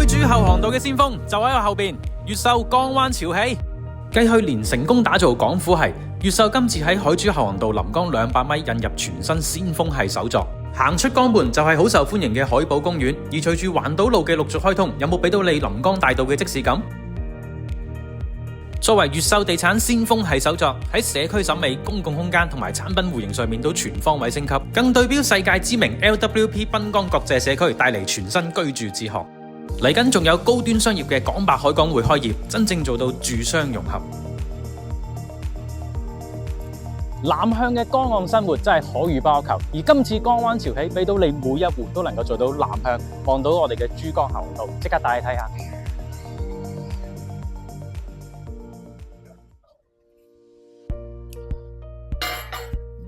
珠後航道嘅先鋒就喺我後邊，越秀江灣潮起。繼去年成功打造港府系，越秀今次喺海珠後航道臨江200米引入全新先鋒系手作。行出江門就係好受歡迎嘅海寶公園，而隨住環島路嘅陸續開通，有冇俾到你臨江大道嘅即視感？作為越秀地產先鋒系手作，喺社區審美、公共空間同埋產品戶型上面都全方位升級，更對標世界知名 LWP 濱江國際社區，帶嚟全新居住哲學。嚟緊仲有高端商業嘅廣百海港會開業，真正做到住商融合。南向嘅江岸生活真係可遇不可求，而今次江灣潮起俾到你每一戶都能夠做到南向，望到我哋嘅珠江後航道，即刻帶你睇下。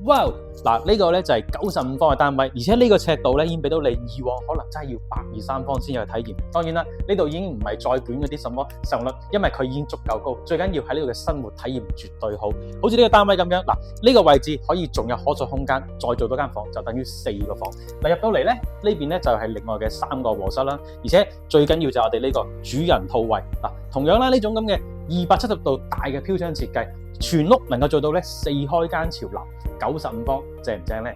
哇！嗱，呢個咧就係95方嘅單位，而且呢個尺度咧已經俾到你以往可能真係要123方先有體驗。當然啦，呢度已經唔係再捲嗰啲什麼使用率，因為佢已經足夠高。最緊要喺呢度嘅生活體驗絕對好，好似呢個單位咁樣。嗱，呢個位置可以仲有可塑空間，再做多間房就等於4個房。嗱，入到嚟咧，呢邊咧就係另外嘅3個臥室啦，而且最緊要就係我哋呢個主人套位。嗱，同樣啦，呢種咁嘅270度大嘅飄窗設計，全屋能夠做到咧4開間朝南，95方，正唔正呢？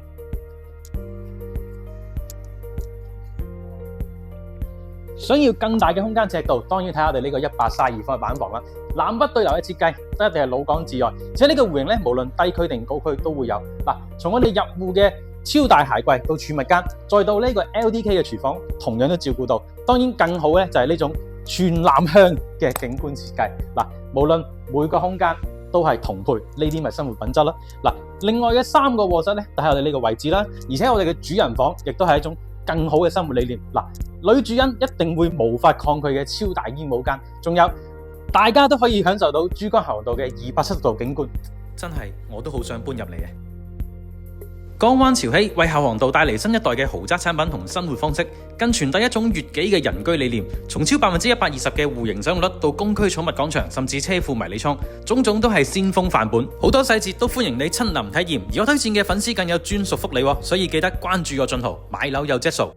想要更大嘅空間尺度，當然睇下我哋呢個132方嘅板房啦。南北對流嘅設計，一定係老港至愛，而且呢個戶型咧，無論低區定高區都會有。嗱，從我哋入戶嘅超大鞋櫃到儲物間，再到呢個 LDK 嘅廚房，同樣都照顧到。當然更好咧就係呢種全南向嘅景觀設計。嗱，無論每個空間都係同配，呢啲咪生活品質啦。嗱，另外嘅3個臥室咧，都喺我哋呢個位置啦，而且我哋嘅主人房亦都係一種更好嘅生活理念。嗱，女主人一定會無法抗拒嘅超大衣帽間，仲有大家都可以享受到珠江後航道嘅270度景觀，真係我都好想搬入嚟嘅。江灣潮起為後航道帶嚟新一代嘅豪宅產品同生活方式，更傳遞一種粵己嘅人居理念。從超120%嘅戶型使用率到公區寵物廣場，甚至車庫迷你倉，種種都係先鋒範本，好多細節都歡迎你親臨體驗。而我推薦嘅粉絲更有專屬福利，所以記得關注我進圖，買樓有質素。